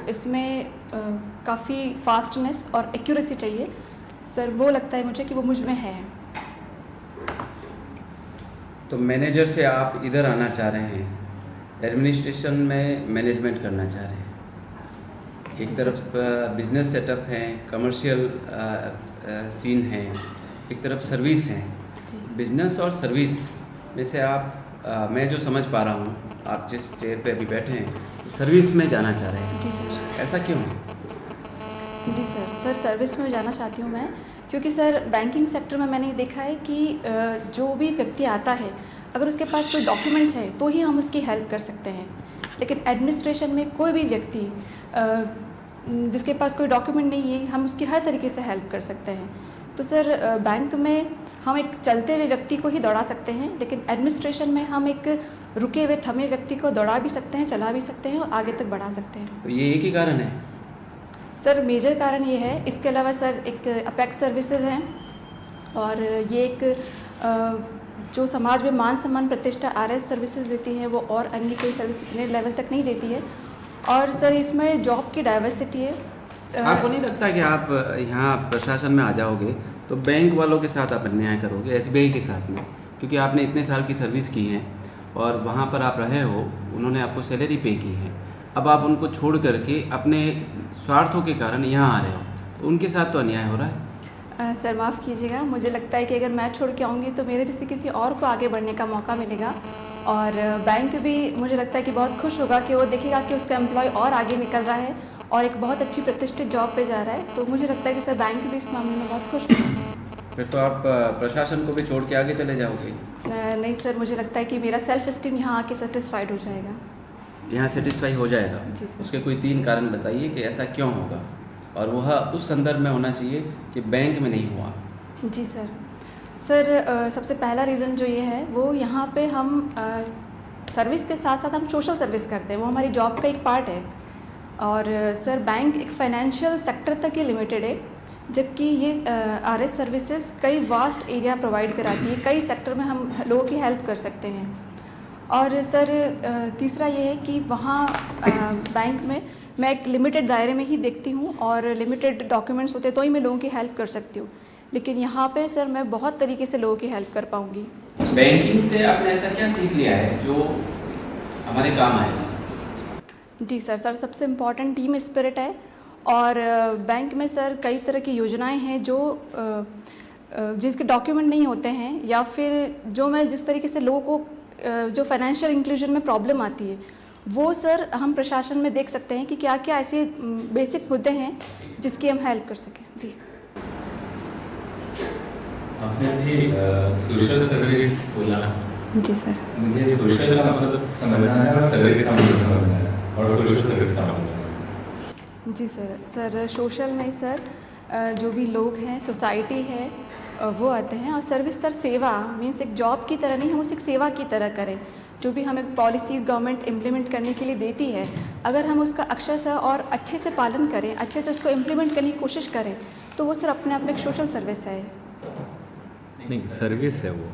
इसमें काफ़ी फास्टनेस और एक्यूरेसी चाहिए सर, वो लगता है मुझे कि वो मुझ में है। तो मैनेजर से आप इधर आना चाह रहे हैं, एडमिनिस्ट्रेशन में मैनेजमेंट करना चाह रहे हैं। एक तरफ बिजनेस सेटअप है, कमर्शियल सीन है, एक तरफ सर्विस है। बिजनेस और सर्विस में से आप मैं जो समझ पा रहा हूँ, आप जिस चेयर पे अभी बैठे हैं तो सर्विस में जाना चाह रहे हैं। जी सर। ऐसा क्यों है? जी सर, सर्विस में जाना चाहती हूँ मैं, क्योंकि सर बैंकिंग सेक्टर में मैंने ये देखा है कि जो भी व्यक्ति आता है, अगर उसके पास कोई डॉक्यूमेंट्स है तो ही हम उसकी हेल्प कर सकते हैं। लेकिन एडमिनिस्ट्रेशन में कोई भी व्यक्ति जिसके पास कोई डॉक्यूमेंट नहीं है, हम उसकी हर तरीके से हेल्प कर सकते हैं। तो सर बैंक में हम एक चलते हुए व्यक्ति को ही दौड़ा सकते हैं, लेकिन एडमिनिस्ट्रेशन में हम एक रुके हुए थमे व्यक्ति को दौड़ा भी सकते हैं, चला भी सकते हैं और आगे तक बढ़ा सकते हैं। तो ये एक ही कारण है? सर मेजर कारण ये है। इसके अलावा सर एक अपेक्स सर्विसेज हैं, और ये एक जो समाज में मान सम्मान प्रतिष्ठा आरएस सर्विसेज देती हैं, वो और अन्य कोई सर्विस इतने लेवल तक नहीं देती है। और सर इसमें जॉब की डाइवर्सिटी है। आपको नहीं लगता कि आप यहाँ प्रशासन में आ जाओगे तो बैंक वालों के साथ आप अन्याय करोगे, एसबीआई के साथ में? क्योंकि आपने इतने साल की सर्विस की है और वहाँ पर आप रहे हो, उन्होंने आपको सैलरी पे की है। अब आप उनको छोड़ करके अपने स्वार्थों के कारण यहाँ आ रहे हो, तो उनके साथ तो अन्याय हो रहा है। सर माफ़ कीजिएगा, मुझे लगता है कि अगर मैं छोड़ के आऊँगी तो मेरे जैसे किसी और को आगे बढ़ने का मौका मिलेगा, और बैंक भी मुझे लगता है कि बहुत खुश होगा कि वो देखेगा कि उसका एम्प्लॉय और आगे निकल रहा है और एक बहुत अच्छी प्रतिष्ठित जॉब पे जा रहा है। तो मुझे लगता है कि सर बैंक भी इस मामले में बहुत खुश होगा। फिर तो आप प्रशासन को भी छोड़ के आगे चले जाओगे? नहीं सर, मुझे लगता है कि मेरा सेल्फ इस्टीम यहाँ आके सेटिस्फाइड हो जाएगा। यहाँ सेटिस्फाई हो जाएगा? जी सर। उसके कोई 3 कारण बताइए कि ऐसा क्यों होगा, और वह उस संदर्भ में होना चाहिए कि बैंक में नहीं हुआ। जी सर। सबसे पहला रीज़न जो ये है, वो यहाँ पे हम सर्विस के साथ साथ हम सोशल सर्विस करते हैं, वो हमारी जॉब का एक पार्ट है। और सर बैंक एक फाइनेंशियल सेक्टर तक ही लिमिटेड है, जबकि ये आरएस सर्विसेज कई वास्ट एरिया प्रोवाइड कराती है, कई सेक्टर में हम लोगों की हेल्प कर सकते हैं। और सर तीसरा ये है कि वहाँ बैंक में मैं एक लिमिटेड दायरे में ही देखती हूँ और लिमिटेड डॉक्यूमेंट्स होते तो ही मैं लोगों की हेल्प कर सकती हूँ, लेकिन यहाँ पे सर मैं बहुत तरीके से लोगों की हेल्प कर पाऊँगी। बैंकिंग से आपने ऐसा क्या सीख लिया है जो हमारे काम आएगा? जी सर, सबसे इम्पॉर्टेंट टीम स्पिरिट है। और बैंक में सर कई तरह की योजनाएं हैं जो जिसके डॉक्यूमेंट नहीं होते हैं, या फिर जो मैं जिस तरीके से लोगों को जो फाइनेंशियल इंक्लूजन में प्रॉब्लम आती है, वो सर हम प्रशासन में देख सकते हैं कि क्या क्या ऐसे बेसिक मुद्दे हैं जिसकी हम हेल्प कर सकें। जी। आपने अभी सोशल सर्विस बोला। जी सर। मुझे सोशल का मतलब समझना है और सर्विस का मतलब समझना है, और सोशल सर्विस का मतलब समझना है। जी सर सोशल में सर जो भी लोग हैं, सोसाइटी है, वो आते हैं। और सर्विस सर सेवा मीन्स एक जॉब की तरह नहीं, हम उसे एक सेवा की तरह करें। जो भी हमें पॉलिसीज़ गवर्नमेंट इम्प्लीमेंट करने के लिए देती है, अगर हम उसका अक्षरशः और अच्छे से पालन करें, अच्छे से उसको इम्प्लीमेंट करने की कोशिश करें, तो वो सर अपने आप में एक सोशल सर्विस है। नहीं, सर्विस है वो।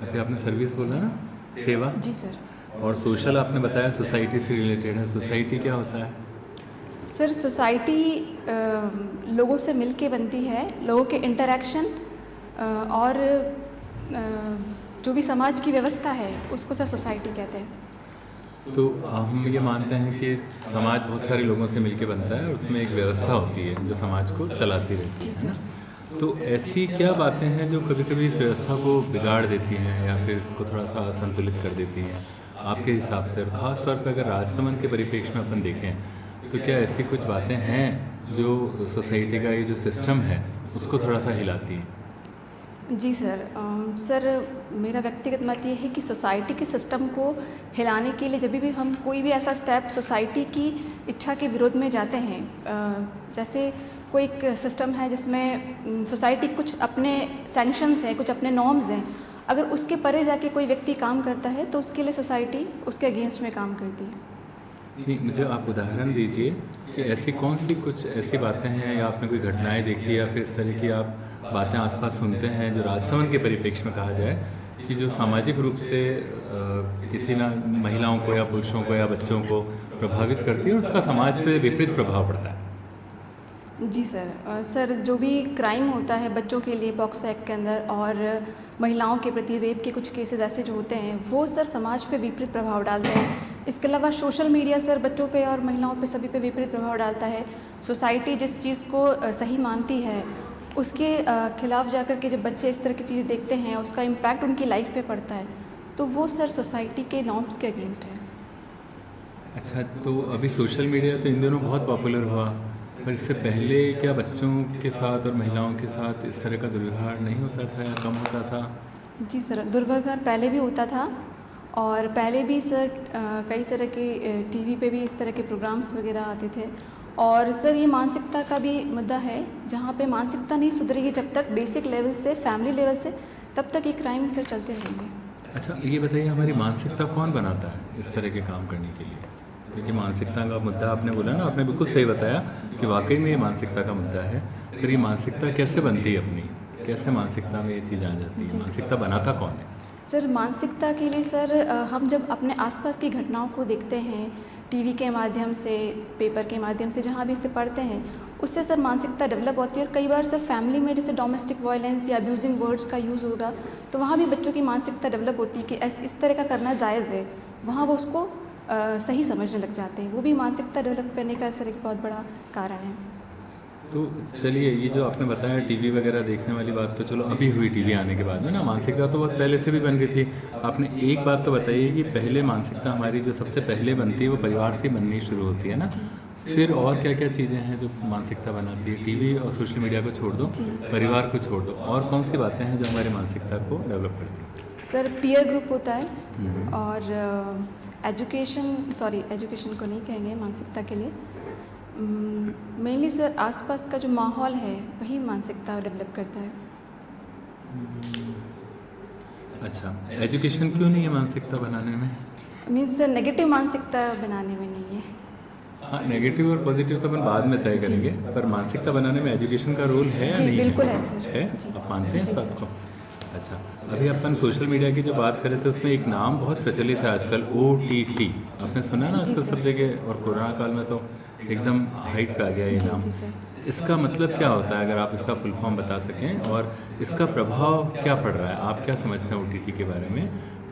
अभी आपने सर्विस बोला ना, सेवा। जी सर। और सोशल आपने बताया सोसाइटी से रिलेटेड है। सोसाइटी क्या होता है? सर सोसाइटी लोगों से मिल के बनती है, लोगों के इंटरेक्शन और जो भी समाज की व्यवस्था है उसको सर सोसाइटी कहते हैं। तो हम ये मानते हैं कि समाज बहुत सारे लोगों से मिलके बनता है, उसमें एक व्यवस्था होती है जो समाज को चलाती रहती है। तो ऐसी क्या बातें हैं जो कभी कभी इस व्यवस्था को बिगाड़ देती हैं या फिर इसको थोड़ा सा असंतुलित कर देती हैं आपके हिसाब से? खास तौर पर अगर राजसमंद के परिप्रेक्ष्य में अपन देखें तो क्या ऐसी कुछ बातें हैं जो सोसाइटी का ये जो सिस्टम है उसको थोड़ा सा हिलाती हैं? जी सर मेरा व्यक्तिगत मत ये है कि सोसाइटी के सिस्टम को हिलाने के लिए जब भी हम कोई भी ऐसा स्टेप सोसाइटी की इच्छा के विरोध में जाते हैं, जैसे कोई एक सिस्टम है जिसमें सोसाइटी कुछ अपने सैंक्शंस हैं, कुछ अपने नॉर्म्स हैं, अगर उसके परे जाके कोई व्यक्ति काम करता है तो उसके लिए सोसाइटी उसके अगेंस्ट में काम करती है। नहीं, मुझे आप उदाहरण दीजिए कि ऐसी कौन सी कुछ ऐसी बातें हैं या आपने कोई घटनाएं देखी या फिर इस तरह की आप बातें आसपास सुनते हैं जो राजसमंद के परिप्रेक्ष्य में कहा जाए कि जो सामाजिक रूप से किसी ना महिलाओं को या पुरुषों को या बच्चों को प्रभावित करती है और उसका समाज पे विपरीत प्रभाव पड़ता है? जी सर, सर जो भी क्राइम होता है बच्चों के लिए पॉक्सो एक्ट के अंदर और महिलाओं के प्रति रेप के कुछ केसेस ऐसे जो होते हैं वो सर समाज पे विपरीत प्रभाव डालते हैं। इसके अलावा सोशल मीडिया सर बच्चों पे और महिलाओं पे सभी पे विपरीत प्रभाव डालता है। सोसाइटी जिस चीज़ को सही मानती है उसके खिलाफ जाकर के जब बच्चे इस तरह की चीज़ें देखते हैं उसका इम्पैक्ट उनकी लाइफ पे पड़ता है, तो वो सर सोसाइटी के नॉर्म्स के अगेंस्ट है। अच्छा, तो अभी सोशल मीडिया तो इन दिनों बहुत पॉपुलर हुआ, पर इससे पहले क्या बच्चों के साथ और महिलाओं के साथ इस तरह का दुर्व्यवहार नहीं होता था या कम होता था? जी सर, दुर्व्यवहार पहले भी होता था और पहले भी सर कई तरह के टीवी पे भी इस तरह के प्रोग्राम्स वगैरह आते थे। और सर ये मानसिकता का भी मुद्दा है, जहाँ पे मानसिकता नहीं सुधरेगी जब तक बेसिक लेवल से, फैमिली लेवल से, तब तक ये क्राइम सर चलते रहेंगे। अच्छा, ये बताइए हमारी मानसिकता कौन बनाता है इस तरह के काम करने के लिए? क्योंकि मानसिकता का मुद्दा आपने बोला ना, आपने बिल्कुल सही बताया कि वाकई में ये मानसिकता का मुद्दा है। फिर ये मानसिकता कैसे बनती है अपनी, कैसे मानसिकता में ये चीज़ आ जाती है? मानसिकता बनाता कौन है? सर मानसिकता के लिए सर हम जब अपने आसपास की घटनाओं को देखते हैं टीवी के माध्यम से, पेपर के माध्यम से, जहाँ भी इसे पढ़ते हैं, उससे सर मानसिकता डेवलप होती है। और कई बार सर फैमिली में जैसे डोमेस्टिक वायलेंस या अब्यूजिंग वर्ड्स का यूज़ होगा तो वहाँ भी बच्चों की मानसिकता डेवलप होती है कि इस तरह का करना जायज़ है, वहाँ वो उसको सही समझने लग जाते हैं। वो भी मानसिकता डेवलप करने का सर एक बहुत बड़ा कारण है। तो चलिए, ये जो आपने बताया टीवी वगैरह देखने वाली बात तो चलो अभी हुई टीवी आने के बाद में ना, मानसिकता तो बहुत पहले से भी बन गई थी। आपने एक बात तो बताइए कि पहले मानसिकता हमारी जो सबसे पहले बनती है वो परिवार से बननी शुरू होती है ना, फिर और क्या क्या चीज़ें हैं जो मानसिकता बनाती है? टीवी और सोशल मीडिया को छोड़ दो, परिवार को छोड़ दो, और कौन सी बातें हैं जो हमारी मानसिकता को डेवलप करती है? सर पीयर ग्रुप होता है और एजुकेशन को नहीं कहेंगे मानसिकता के लिए, मेनली सर आसपास का जो माहौल है वही मानसिकता डेवलप करता है। अच्छा, एजुकेशन क्यों नहीं है मानसिकता बनाने में? मीन्स सर नेगेटिव मानसिकता बनाने में नहीं है। हाँ, नेगेटिव और पॉजिटिव तो अपन बाद में तय करेंगे, पर मानसिकता बनाने में एजुकेशन का रोल है या नहीं? बिल्कुल है सर। है? आप मानते हैं इस बात को? अच्छा, अभी अपन सोशल मीडिया की जो बात करें तो उसमें एक नाम बहुत प्रचलित है आजकल, OTT। आपने सुना ना आजकल सब जगह, और कोरोना काल में तो एकदम हाइट पे आ गया ये नाम। इसका मतलब क्या होता है, अगर आप इसका फुल फॉर्म बता सकें, और इसका प्रभाव क्या पड़ रहा है? आप क्या समझते हैं OTT के बारे में?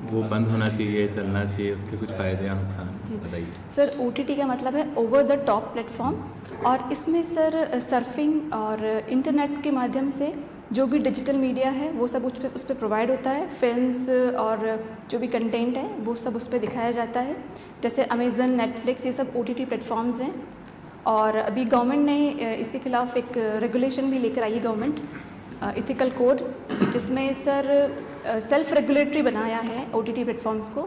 वो बंद होना चाहिए, चलना चाहिए, उसके कुछ फ़ायदे या नुकसान बताइए। सर OTT का मतलब है ओवर द टॉप प्लेटफॉर्म, और इसमें सर सर्फिंग और इंटरनेट के माध्यम से जो भी डिजिटल मीडिया है वो सब उस पर प्रोवाइड होता है। फिल्म्स और जो भी कंटेंट है वो सब उस पर दिखाया जाता है। जैसे अमेज़न, नेटफ्लिक्स, ये सब OTT प्लेटफॉर्म्स हैं। और अभी गवर्नमेंट ने इसके खिलाफ एक रेगुलेशन भी लेकर आई है गवर्नमेंट, इथिकल कोड, जिसमें सर सेल्फ रेगुलेटरी बनाया है OTT प्लेटफॉर्म्स को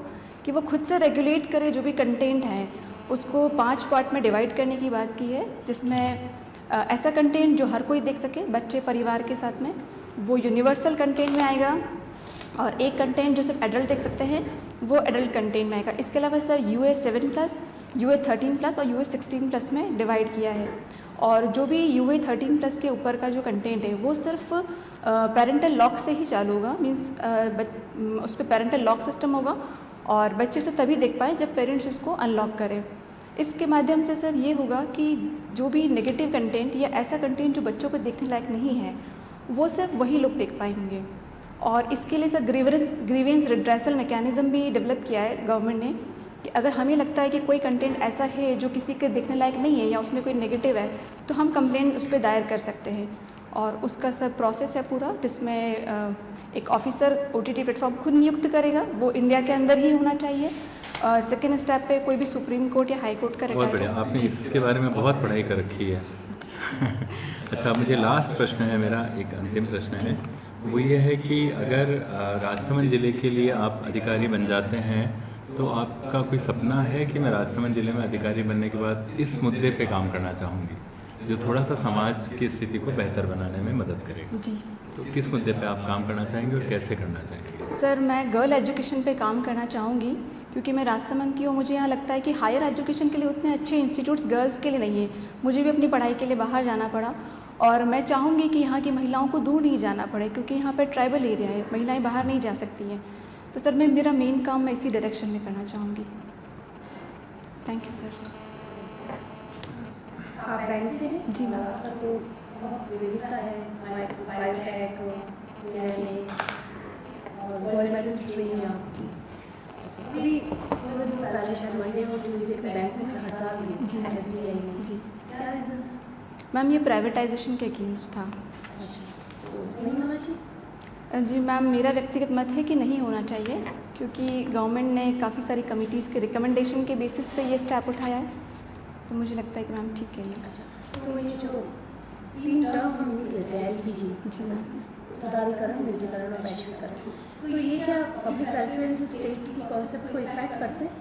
कि वो खुद से रेगुलेट करे जो भी कंटेंट है, उसको 5 पार्ट में डिवाइड करने की बात की है, जिसमें ऐसा कंटेंट जो हर कोई देख सके, बच्चे परिवार के साथ में, वो यूनिवर्सल कंटेंट में आएगा, और एक कंटेंट जो सिर्फ एडल्ट देख सकते हैं वो एडल्ट कंटेंट में आएगा। इसके अलावा सर UA 7+, UA 13+ और UA 16+ में डिवाइड किया है। और जो भी UA 13+ के ऊपर का जो कंटेंट है वो सिर्फ पेरेंटल लॉक से ही चालू होगा, मीन्स उस पर पेरेंटल लॉक सिस्टम होगा और बच्चे उसे तभी देख पाए जब पेरेंट्स उसको अनलॉक करें। इसके माध्यम से सर ये होगा कि जो भी नेगेटिव कंटेंट या ऐसा कंटेंट जो बच्चों को देखने लायक नहीं है वो सिर्फ वही लोग देख पाएंगे। और इसके लिए सर ग्रीवेंस रिड्रेसल मैकेनिज़्म भी डेवलप किया है गवर्नमेंट ने, कि अगर हमें लगता है कि कोई कंटेंट ऐसा है जो किसी के देखने लायक नहीं है या उसमें कोई नेगेटिव है तो हम कंप्लेंट उस पर दायर कर सकते हैं। और उसका सब प्रोसेस है पूरा, जिसमें एक ऑफिसर OTT प्लेटफॉर्म खुद नियुक्त करेगा, वो इंडिया के अंदर ही होना चाहिए। सेकेंड स्टेप पे कोई भी सुप्रीम कोर्ट या हाई कोर्ट का बहुत बढ़िया, आपने इसके बारे में बहुत पढ़ाई कर रखी है। अच्छा, मुझे लास्ट प्रश्न है मेरा, एक अंतिम प्रश्न है, वो ये है कि अगर राजसमंद ज़िले के लिए आप अधिकारी बन जाते हैं तो आपका कोई सपना है कि मैं राजसमंद ज़िले में अधिकारी बनने के बाद इस मुद्दे पे काम करना चाहूँगी जो थोड़ा सा समाज की स्थिति को बेहतर बनाने में मदद करेगा? जी। तो किस मुद्दे पे आप काम करना चाहेंगे और कैसे करना चाहेंगे? सर मैं गर्ल एजुकेशन पे काम करना चाहूँगी, क्योंकि मैं राजसमंद की हूँ। मुझे यहाँ लगता है कि हायर एजुकेशन के लिए उतने अच्छे इंस्टीट्यूट्स गर्ल्स के लिए नहीं है। मुझे भी अपनी पढ़ाई के लिए बाहर जाना पड़ा, और मैं चाहूँगी कि यहाँ की महिलाओं को दूर नहीं जाना पड़े, क्योंकि यहाँ पर ट्राइबल एरिया है, महिलाएँ बाहर नहीं जा सकती हैं। तो सर मेरा मेन काम मैं इसी डायरेक्शन में करना चाहूँगी। Thank you sir. आप बैंक से हैं? जी मैम। तो बहुत विविधता है, बायोटेक, और गोल्ड मेडलिस्ट हुई हैं आप। जी अभी थोड़े दिन पहले शायद मंडे और ट्यूसडे को बैंक में हड़ताल हुई जी SBI में। जी क्या रीज़न? मैम, ये प्राइवेटाइजेशन के अगेंस्ट था। तो नहीं होना चाहिए? जी मैम, मेरा व्यक्तिगत मत है कि नहीं होना चाहिए, क्योंकि गवर्नमेंट ने काफ़ी सारी कमिटीज़ के रिकमेंडेशन के बेसिस पे ये स्टेप उठाया है, तो मुझे लगता है कि मैम ठीक है ये। तो ये जो 3 टर्म हम यूज़ लेते हैं LPG, जी उदारीकरण, निजीकरण और वैश्वीकरण, तो ये क्या पब्लिक वेलफेयर स्टेट की कॉन्सेप्ट को इफेक्ट करते हैं?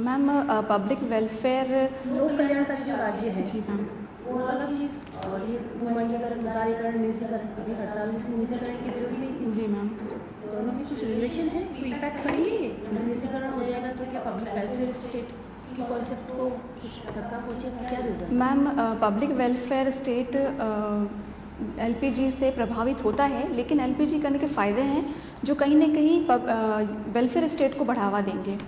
Ma'am, public welfare. लोक कल्याणकारी जो राज्य है जी मैम। वो अलग चीज़, और ये भूमंडलीकरण, उदारीकरण, निजीकरण, अभी हड़ताल से निजीकरण की विरोध भी, जी मैम। दोनों में कुछ रिलेशन है, कोई इफेक्ट करेंगे? निजीकरण हो जाएगा तो क्या पब्लिक वेलफेयर स्टेट की कॉन्सेप्ट को कुछ धक्का पहुँचेगा? क्या reason? Ma'am, public welfare state LPG से प्रभावित होता है, लेकिन LPG करने के फ़ायदे हैं जो कहीं ना कहीं वेलफेयर स्टेट को बढ़ावा देंगे।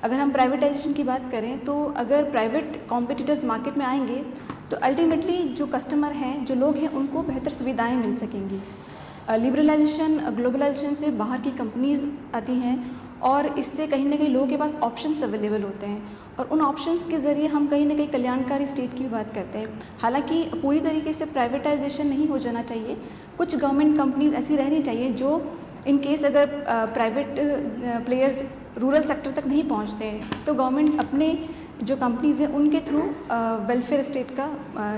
अगर हम प्राइवेटाइजेशन की बात करें तो अगर प्राइवेट कॉम्पिटिटर्स मार्केट में आएंगे तो अल्टीमेटली जो कस्टमर हैं, जो लोग हैं, उनको बेहतर सुविधाएं मिल सकेंगी। लिबरलाइजेशन, ग्लोबलाइजेशन से बाहर की कंपनीज आती हैं और इससे कहीं ना कहीं लोगों के पास ऑप्शंस अवेलेबल होते हैं, और उन ऑप्शंस के ज़रिए हम कहीं ना कहीं कल्याणकारी स्टेट की भी बात करते हैं। हालांकि पूरी तरीके से प्राइवेटाइजेशन नहीं हो जाना चाहिए, कुछ गवर्नमेंट कंपनीज ऐसी रहनी चाहिए जो इन केस अगर प्राइवेट प्लेयर्स रूरल सेक्टर तक नहीं पहुंचते हैं तो गवर्नमेंट अपने जो कंपनीज हैं उनके थ्रू वेलफेयर स्टेट का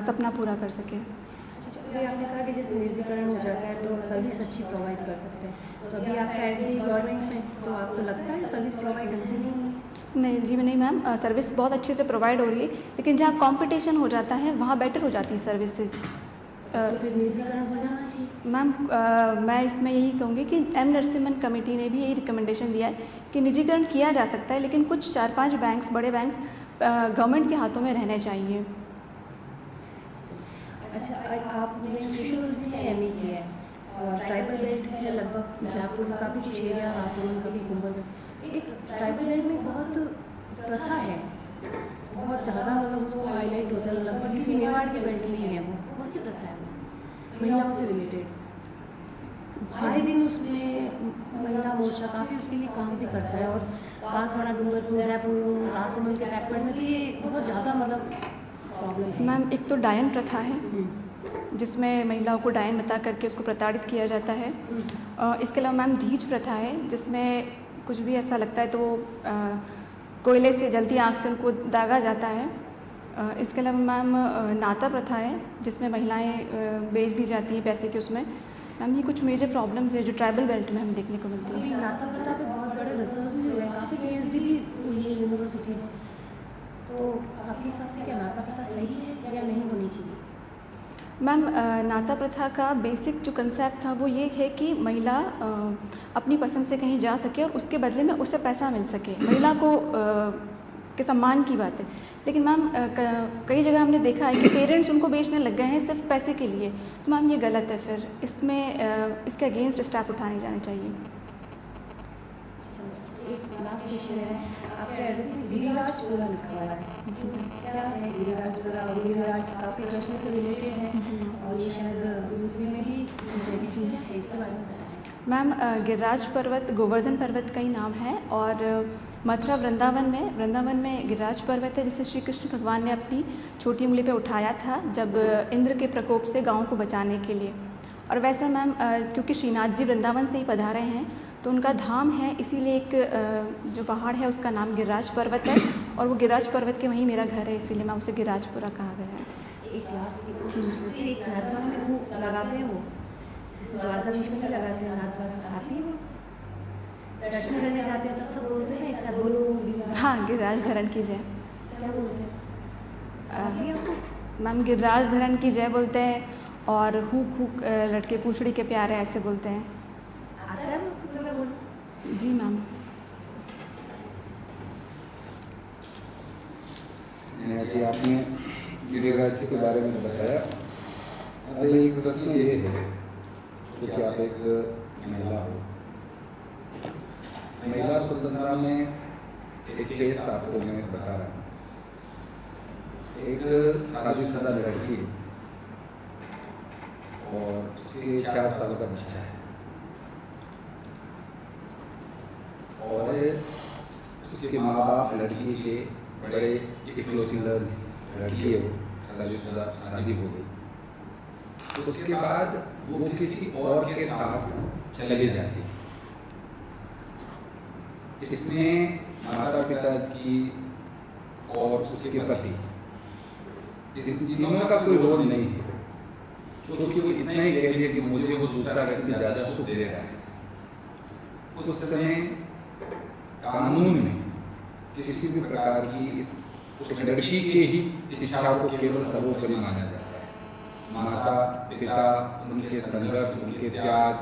सपना पूरा कर सके। अभी आपने कहा कि जैसे निजीकरण हो जाता है तो सर्विस अच्छी प्रोवाइड कर सकते हैं, तो अभी आपका एज ए गवर्नमेंट में तो आपको लगता है सर्विस प्रोवाइड ढंग से नहीं हुई? नहीं जी, नहीं मैम, सर्विस बहुत अच्छे से प्रोवाइड हो रही है, लेकिन जहाँ कंपटीशन हो जाता है वहाँ बेटर हो जाती है सर्विसेज। तो फिर निजीकरण हो जाना चाहिए। मैम, मैं इसमें यही कहूँगी कि M नरसिम्हन कमेटी ने भी यही रिकमेंडेशन दिया है कि निजीकरण किया जा सकता है, लेकिन कुछ 4-5 बैंक्स, बड़े बैंक्स गवर्नमेंट के हाथों में रहने चाहिए। अच्छा, आपने सोशोलॉजी में MA किया है और ट्राइबल बेल्ट है लगभग जयपुर का भी कुछ एरिया, राजसमंद का भी कुंभल। एक ट्राइबल बेल्ट में बहुत प्रथा है, बहुत ज़्यादा मतलब उसको हाईलाइट होता है, लगभग किसी मेवाड़ के बेल्ट में ही है वो, बहुत सी प्रथा है महिलाओं से रिलेटेड। आए दिन उसमें महिला मोर्चा काफ़ी उसके लिए काम भी करता है, और बांसवाड़ा, डूंगरपुर, जयपुर, राजसमंद के बैकवर्ड में तो ये बहुत ज़्यादा मतलब प्रॉब्लम है। मैम, एक तो डायन प्रथा है जिसमें महिलाओं को डायन बता करके उसको प्रताड़ित किया जाता है। इसके अलावा मैम धीज प्रथा है, जिसमें कुछ भी ऐसा लगता है तो कोयले से जलती आँख से उनको दागा जाता है। इसके अलावा मैम नाता प्रथा है, जिसमें महिलाएं बेच दी जाती हैं पैसे के उसमें। मैम, ये कुछ मेजर प्रॉब्लम्स है जो ट्राइबल बेल्ट में हम देखने को मिलती अभी है। नाता प्रथा पे बहुत बड़े रिसर्च भी हुए हैं, काफ़ी PhD भी हुई है यूनिवर्सिटी में, तो आपके हिसाब से क्या नाता प्रथा सही है या नहीं होनी चाहिए? मैम, नाता प्रथा का बेसिक जो कंसेप्ट था वो ये है कि महिला अपनी पसंद से कहीं जा सके और उसके बदले में उसे पैसा मिल सके, महिला को के सम्मान की बात है। लेकिन मैम कई जगह हमने देखा है कि पेरेंट्स उनको बेचने लग गए हैं सिर्फ पैसे के लिए, तो मैम ये गलत है। फिर इसमें इसके अगेंस्ट स्टेप उठाने जाने चाहिए। एक लास्ट क्वेश्चन है, आपके एड्रेस में गिरिराजपुरा लिखा हुआ है जी क्या है गिरिराजपुरा? और गिरिराज काफ़ी प्रश्न से रिलेटेड है जी और ये शायद यूपी में भी जगह जी। है, इसके बारे में बताएं। मैम, गिरिराज पर्वत गोवर्धन पर्वत का ही नाम है, और मथुरा वृंदावन में गिरिराज पर्वत है, जिसे श्री कृष्ण भगवान ने अपनी छोटी उंगली पे उठाया था जब इंद्र के प्रकोप से गाँव को बचाने के लिए। और वैसा मैम क्योंकि श्रीनाथ जी वृंदावन से ही पधारे हैं तो उनका धाम है, इसीलिए एक जो पहाड़ है उसका नाम गिरिराज पर्वत है, और वो गिरिराज पर्वत के वहीं मेरा घर है, इसीलिए मैं उसे गिरिराजपुरा कहा गया है। एक लास्ट की एक नाथद्वारा में वो लगाते हैं, वो जैसे द्वारकाधीश में भी लगाते हैं नाथद्वारा, आती है वो दर्शन करने जाते हैं तब सब बोलते हैं एक साथ बोलो हाँ, गिरिराज धरण की जय। क्या बोलते हैं? आती है आपको? मैम, गिरिराज धरण की जय बोलते हैं, और हुक हुक लटके पूछड़ी के प्यारे ऐसे बोलते हैं। आता है वो मतलब बोल? जी मैम। जी, आपने गिरिराज जी के बारे में बताया। अब एक प्रश्न ये है, क्योंकि आप एक महिला हो, महिला स्वतंत्रता में एक केस आपको मैं बता रहा हूँ। एक शादीशुदा लड़की और उसके 4 साल का बच्चा है और उसके माँ बाप लड़की के बड़े इकलौती लड़की है, वो शादीशुदा शादी हो गई। उसके बाद वो किसी और के साथ चली जाती है। इसमें माता पिता की और उसके पति, इन तीनों का कोई रोल नहीं है, क्योंकि वो इतना ही कह दिया कि मुझे वो दूसरा व्यक्ति ज़्यादा सुख दे रहा है। उस समय कानून में किसी भी प्रकार की उस लड़की के ही इच्छा को केवल सर्वोपरि माना जाता है। माता पिता, उनके संघर्ष, उनके त्याग,